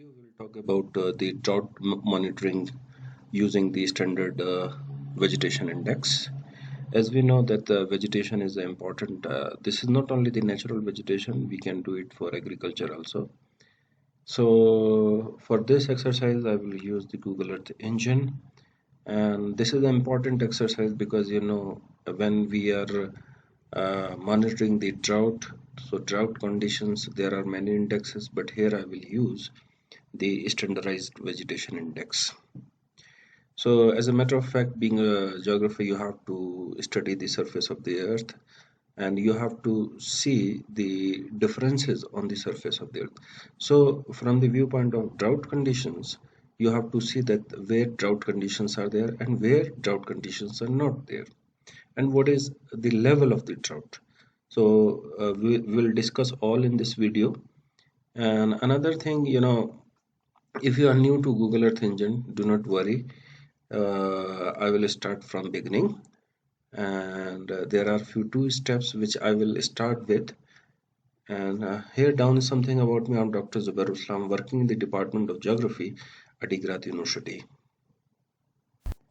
We will talk about the drought monitoring using the standard vegetation index. As we know that the vegetation is important, this is not only the natural vegetation, we can do it for agriculture also. So for this exercise, I will use the Google Earth Engine. And this is an important exercise because when we are monitoring the drought, so drought conditions, there are many indexes, but here I will use the standardized vegetation index. So as a matter of fact, being a geographer, you have to study the surface of the earth and you have to see the differences on the surface of the earth. So from the viewpoint of drought conditions, you have to see that where drought conditions are there and where drought conditions are not there, and what is the level of the drought. So we will discuss all in this video. And another thing, if you are new to Google Earth Engine, do not worry. I will start from beginning, and there are few two steps which I will start with. And here down is something about me. I'm Dr. Zubair Islam, working in the Department of Geography at Igrat University.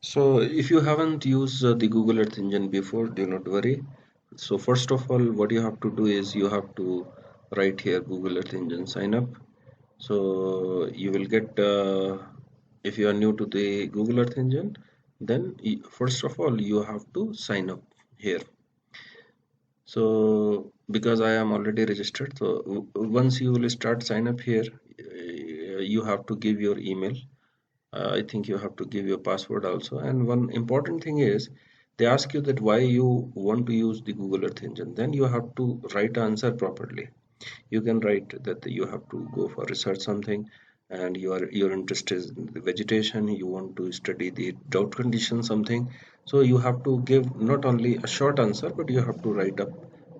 So if you haven't used the Google Earth Engine before, do not worry. So first of all, what you have to do is you have to write here Google Earth Engine sign up. So you will get, if you are new to the Google Earth Engine, then first of all you have to sign up here. So because I am already registered, so once you will start sign up here, you have to give your email. I think you have to give your password also. And one important thing is they ask you that why you want to use the Google Earth Engine. Then you have to write answer properly. You can write that you have to go for research something, and your interest is in the vegetation. You want to study the drought condition something. So you have to give not only a short answer, but you have to write up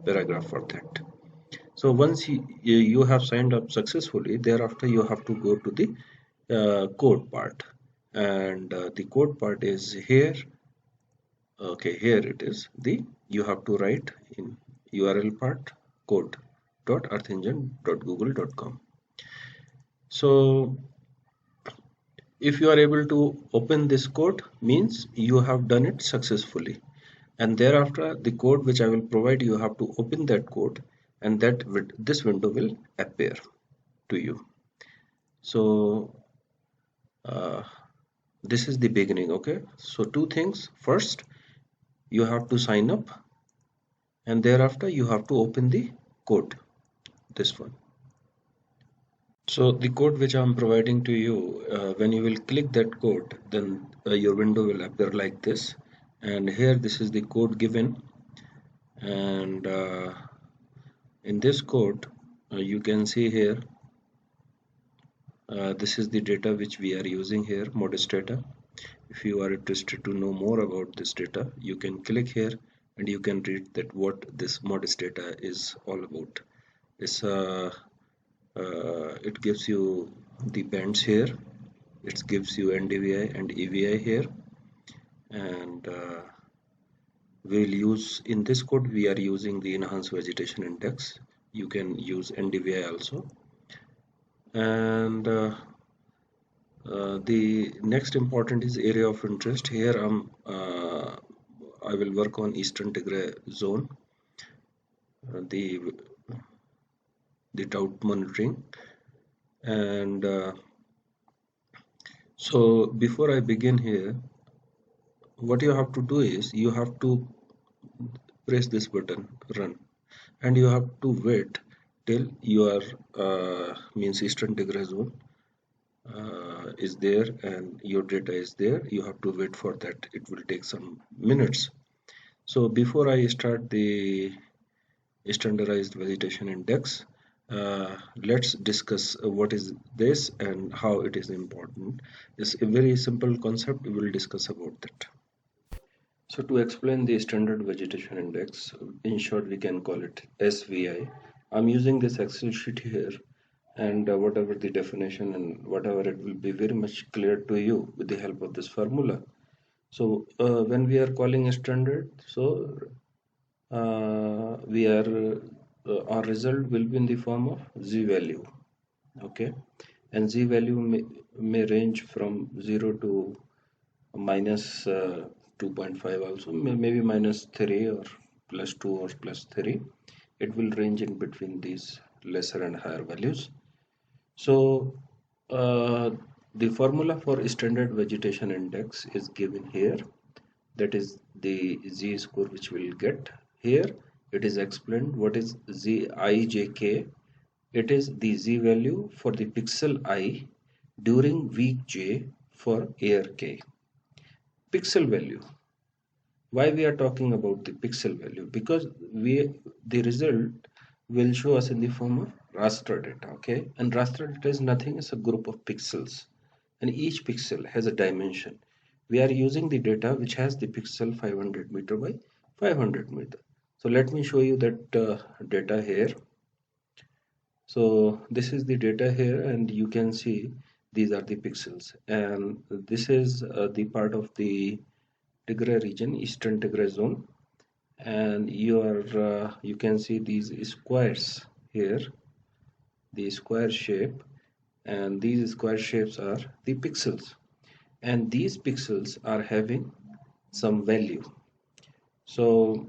paragraph for that. So once you have signed up successfully, thereafter you have to go to the code part, and the code part is here. Okay, here it is. The you have to write in URL part code.earthengine.google.com. So if you are able to open this code, means you have done it successfully, and thereafter the code which I will provide, you have to open that code, and this window will appear to you. So uh, this is the beginning. Okay, so two things. First, you have to sign up, and thereafter you have to open the code, this one. So the code which I'm providing to you, when you will click that code, then your window will appear like this. And here this is the code given, and in this code you can see here, this is the data which we are using here, modest data. If you are interested to know more about this data, you can click here and you can read that what this modest data is all about. It's it gives you the bands here, it gives you NDVI and EVI here, and we'll use in this code we are using the enhanced vegetation index. You can use NDVI also. And the next important is area of interest. Here I will work on Eastern Tigray zone, the drought monitoring. And so before I begin here, what you have to do is you have to press this button run, and you have to wait till your means Eastern Tigray zone is there and your data is there. You have to wait for that. It will take some minutes. So before I start the standardized vegetation index, let's discuss what is this and how it is important. It's a very simple concept. We will discuss about that. So to explain the standard vegetation index, in short, we can call it SVI. I'm using this Excel sheet here, and whatever the definition and whatever, it will be very much clear to you with the help of this formula. So when we are calling a standard, so our result will be in the form of z value. Okay, and z value may range from 0 to minus 2.5 also, maybe minus 3 or plus 2 or plus 3. It will range in between these lesser and higher values. So the formula for standard vegetation index is given here. That is the z score which we will get here. It is explained what is Zijk. It is the z value for the pixel I during week j for air k. Pixel value. Why we are talking about the pixel value? Because the result will show us in the form of raster data. Okay, and raster data is nothing, it's a group of pixels, and each pixel has a dimension. We are using the data which has the pixel 500 meter by 500 meter. So let me show you that data here. So this is the data here, and you can see these are the pixels, and this is the part of the Tigray region, Eastern Tigray zone, and you can see these squares here, the square shape, and these square shapes are the pixels, and these pixels are having some value. So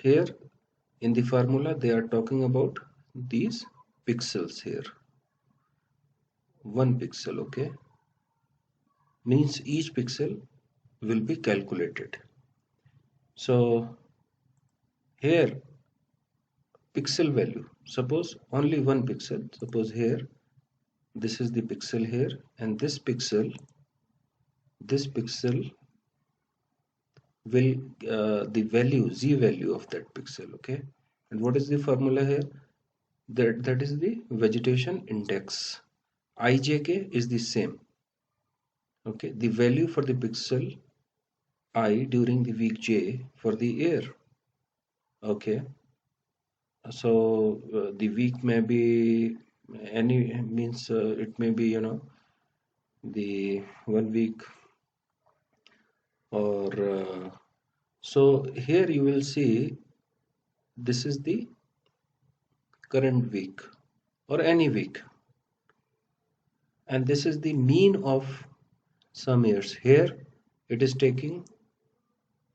here in the formula they are talking about these pixels here. 1 pixel, okay, means each pixel will be calculated. So here pixel value, suppose only 1 pixel, suppose here this is the pixel here, and this pixel will the value z value of that pixel, okay, and what is the formula here? That is the vegetation index. Ijk is the same, okay, the value for the pixel I during the week j for the air, okay. So the week may be any, means it may be the 1 week, or so here you will see this is the current week or any week, and this is the mean of some years. Here it is taking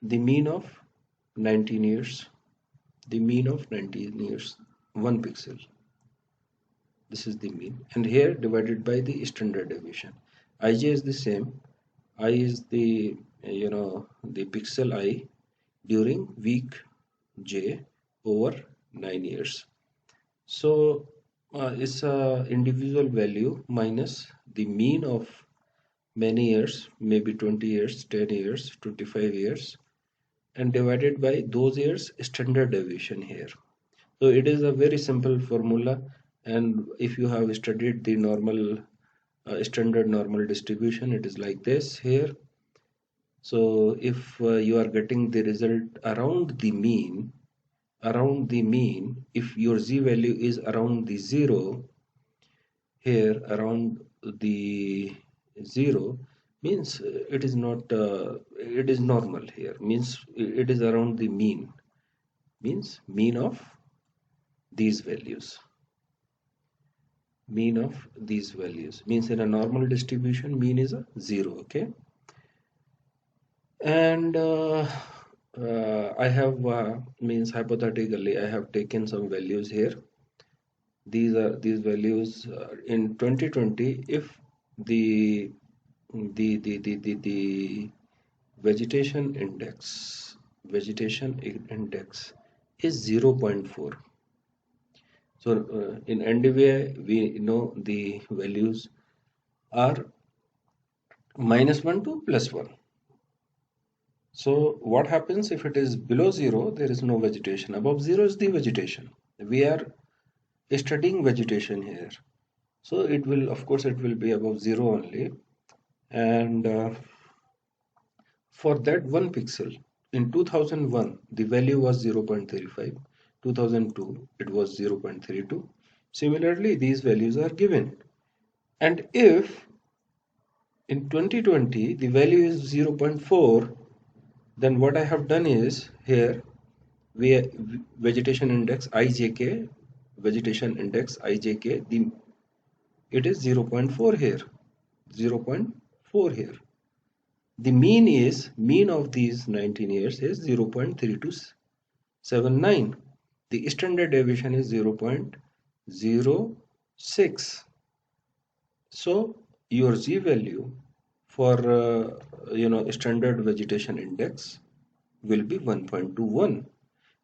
the mean of 19 years, the mean of 19 years, 1 pixel, this is the mean, and here divided by the standard deviation. Ij is the same. I is the the pixel I during week j over 9 years. So it's a individual value minus the mean of many years, maybe 20 years, 10 years, 25 years, and divided by those years standard deviation here. So it is a very simple formula, and if you have studied the normal standard normal distribution, it is like this here. So if you are getting the result around the mean, if your z value is around the 0, here around the 0 means it is not it is normal, here means it is around the mean, means mean of these values, means in a normal distribution mean is a 0, okay. And I have means hypothetically I have taken some values here. These are these values in 2020. If the vegetation index is 0.4. So in NDVI we know the values are -1 to +1. So what happens if it is below 0? There is no vegetation. Above 0 is the vegetation. We are studying vegetation here. So it will, of course, it will be above 0 only. And for that 1 pixel, in 2001, the value was 0.35. 2002, it was 0.32. Similarly, these values are given. And if in 2020, the value is 0.4, then what I have done is here we vegetation index IJK, vegetation index IJK, it is 0.4 here, 0.4 here. The mean of these 19 years is 0.3279. The standard deviation is 0.06. So your Z value for standard vegetation index will be 1.21,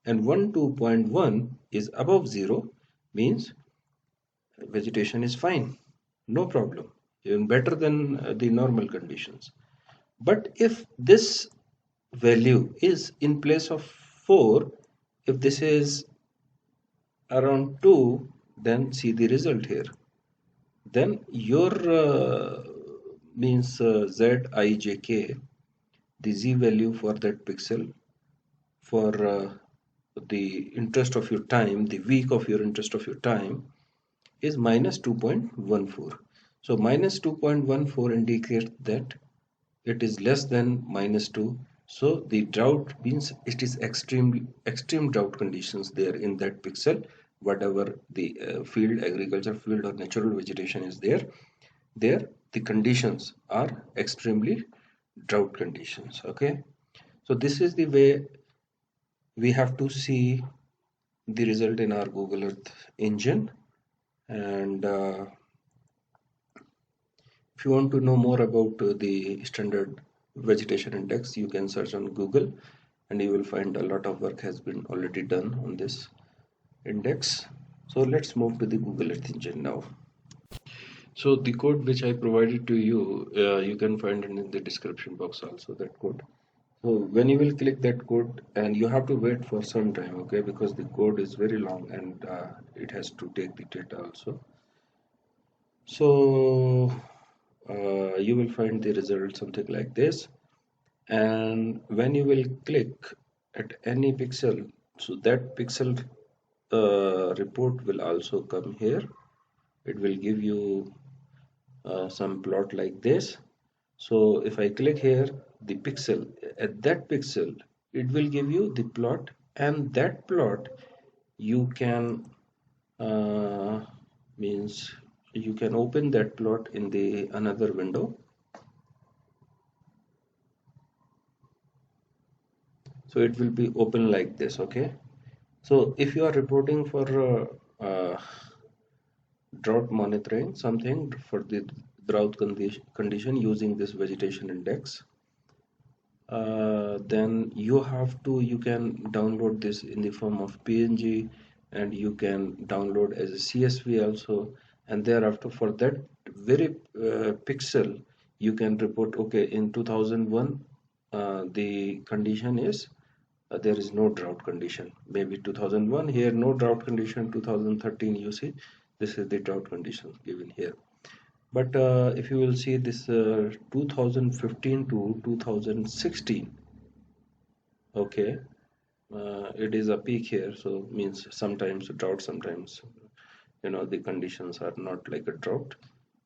and 12.1 is above 0, means vegetation is fine, no problem, even better than the normal conditions. But if this value is in place of 4, if this is around 2, then see the result here. Then your Zijk, the Z value for that pixel for the interest of your time, the week of your interest of your time, is minus 2.14. So minus 2.14 indicates that it is less than minus 2. So the drought means it is extreme drought conditions there in that pixel. Whatever the field, agriculture field or natural vegetation is there the conditions are extremely drought conditions. Okay, so this is the way we have to see the result in our Google Earth engine. And if you want to know more about the standard vegetation index, you can search on Google and you will find a lot of work has been already done on this index. So let's move to the Google Earth engine now. So the code which I provided to you, you can find it in the description box also, that code. So when you will click that code, and you have to wait for some time, okay, because the code is very long and it has to take the data also. So you will find the result something like this. And when you will click at any pixel, so that pixel report will also come here. It will give you some plot like this. So if I click here, the pixel, at that pixel, it will give you the plot, and that plot you can means you can open that plot in the another window. So it will be open like this. Okay, so if you are reporting for drought monitoring something for the drought condition using this vegetation index, then you can download this in the form of PNG, and you can download as a CSV also, and thereafter for that very pixel you can report, okay, in 2001 the condition is there is no drought condition, maybe 2001 here no drought condition, 2013 you see this is the drought condition given here. But if you will see this 2015 to 2016, okay, it is a peak here, so means sometimes drought, sometimes the conditions are not like a drought.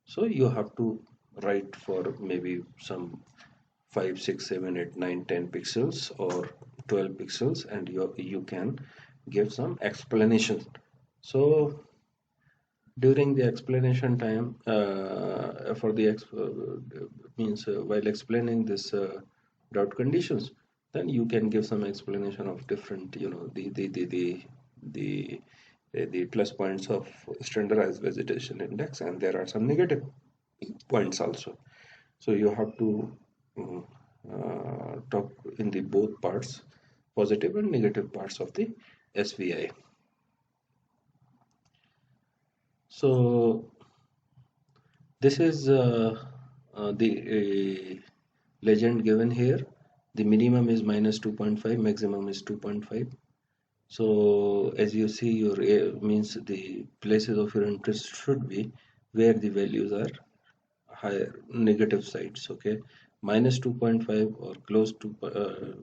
So you have to write for maybe some 5, 6, 7, 8, 9, 10 pixels or 12 pixels, and you can give some explanation. So during the explanation time for the while explaining this drought conditions, then you can give some explanation of different the plus points of standardized vegetation index, and there are some negative points also. So you have to talk in the both parts, positive and negative parts of the SVI. So this is the legend given here. The minimum is minus 2.5, maximum is 2.5. So as you see, your means the places of your interest should be where the values are higher, negative sides. Okay, minus 2.5 or close to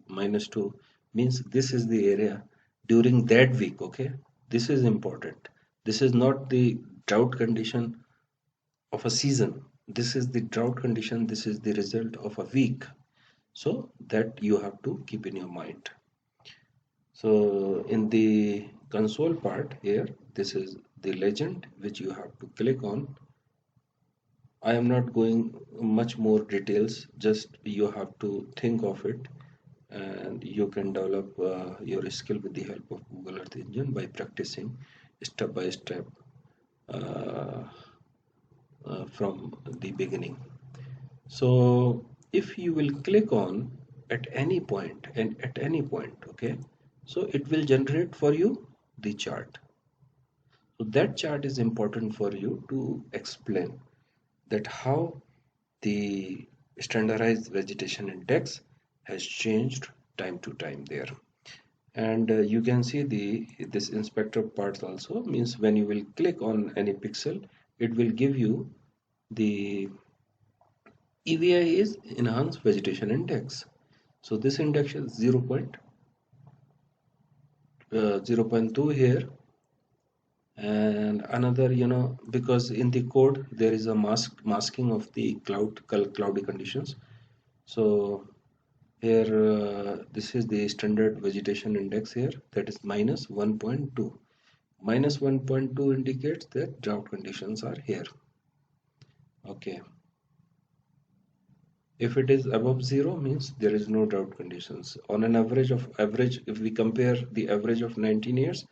minus 2 means this is the area during that week. Okay, this is important. This is not the drought condition of a season. This is the drought condition. This is the result of a week. So that you have to keep in your mind. So in the console part here, this is the legend which you have to click on. I am not going much more details, just you have to think of it, and you can develop your skill with the help of Google Earth Engine by practicing step by step uh, from the beginning. So if you will click on at any point and at any point, okay, so it will generate for you the chart. So that chart is important for you to explain that how the standardized vegetation index has changed time to time there. And you can see this inspector parts also, means when you will click on any pixel, it will give you the EVI is enhanced vegetation index. So this index is 0.2 here, and another, because in the code there is a masking of the cloudy conditions. So here this is the standard vegetation index here, that is minus 1.2. Minus 1.2 indicates that drought conditions are here. Okay. If it is above 0 means there is no drought conditions. On an average, if we compare the average of 19 years,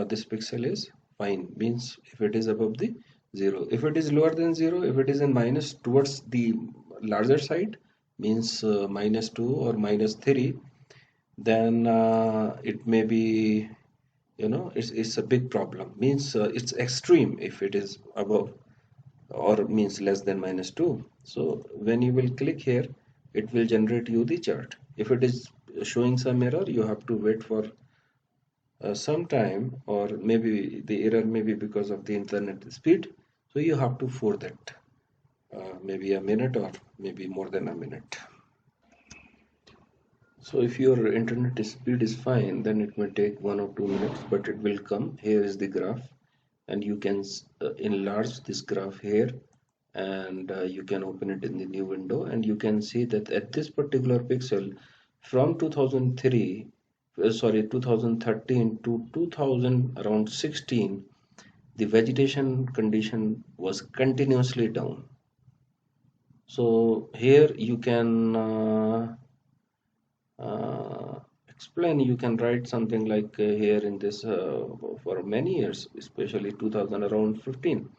this pixel is fine, means if it is above the 0. If it is lower than 0, if it is in minus towards the larger side, means minus 2 or minus 3, then it may be, it's a big problem, means it's extreme if it is above or means less than minus 2. So when you will click here, it will generate you the chart. If it is showing some error, you have to wait for some time, or maybe the error may be because of the internet speed. So you have to forward that maybe a minute or maybe more than a minute. So if your internet speed is fine, then it may take 1 or 2 minutes, but it will come. Here is the graph, and you can enlarge this graph here, and you can open it in the new window, and you can see that at this particular pixel from 2013 to 2000 around 16, the vegetation condition was continuously down. So here you can explain, you can write something like here in this for many years, especially 2000 around 15,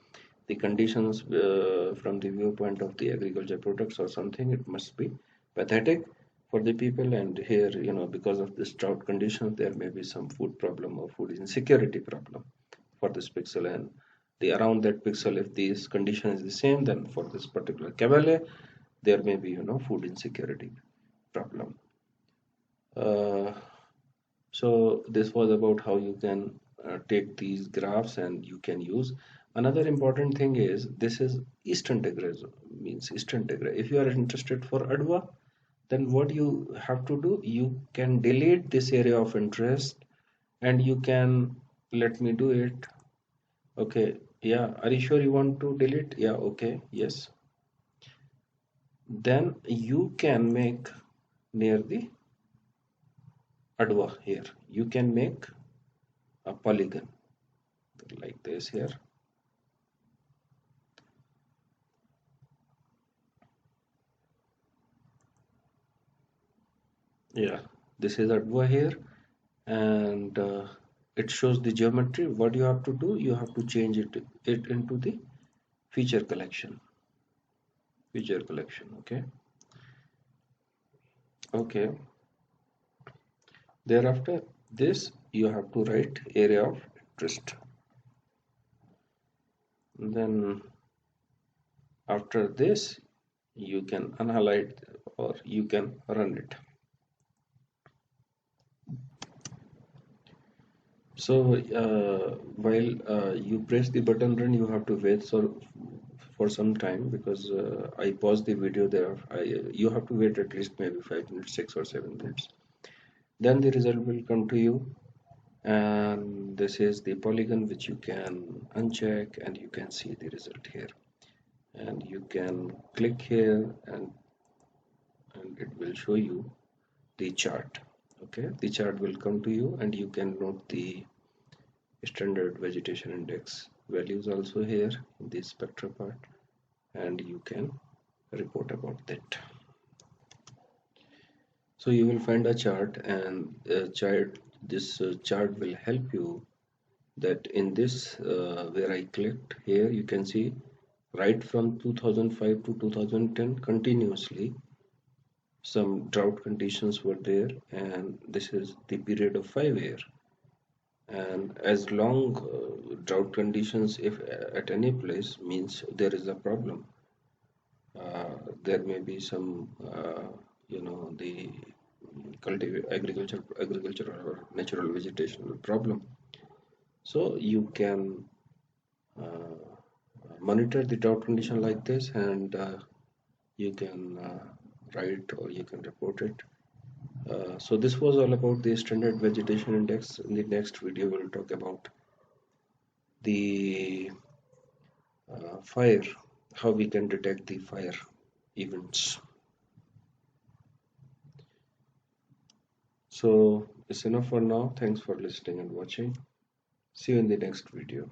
the conditions from the viewpoint of the agriculture products or something, it must be pathetic for the people. And here, because of this drought conditions, there may be some food problem or food insecurity problem for this pixel, and the around that pixel, if this condition is the same, then for this particular cavale there may be food insecurity problem. uh, so this was about how you can take these graphs and you can use. Another important thing is this is Eastern Tegra, means Eastern Tegra. If you are interested for ADWA, then what you have to do, you can delete this area of interest, and you can let me do it. Okay, yeah, are you sure you want to delete? Yeah, okay, yes. Then you can make near the ADWA here, you can make a polygon like this here. Yeah, this is ADWA here, and it shows the geometry. What you have to do, you have to change it into the feature collection. Feature collection, okay. Okay, thereafter this you have to write area of interest. Then after this you can analyze or you can run it. So while you press the button run, you have to wait for some time, because I paused the video there. You have to wait at least maybe 5 minutes, 6 or 7 minutes. Then the result will come to you, and this is the polygon which you can uncheck, and you can see the result here. And you can click here, and it will show you the chart. Okay, the chart will come to you and you can note the standard vegetation index values also here in the spectra part, and you can report about that. So you will find a chart, and this chart will help you that in this where I clicked here, you can see right from 2005 to 2010 continuously some drought conditions were there, and this is the period of 5 year. And as long drought conditions, if at any place, means there is a problem. There may be some, the agriculture or natural vegetation problem. So you can monitor the drought condition like this, and you can write or you can report it. So this was all about the standard vegetation index. In the next video, we'll talk about the fire, how we can detect the fire events. So it's enough for now. Thanks for listening and watching. See you in the next video.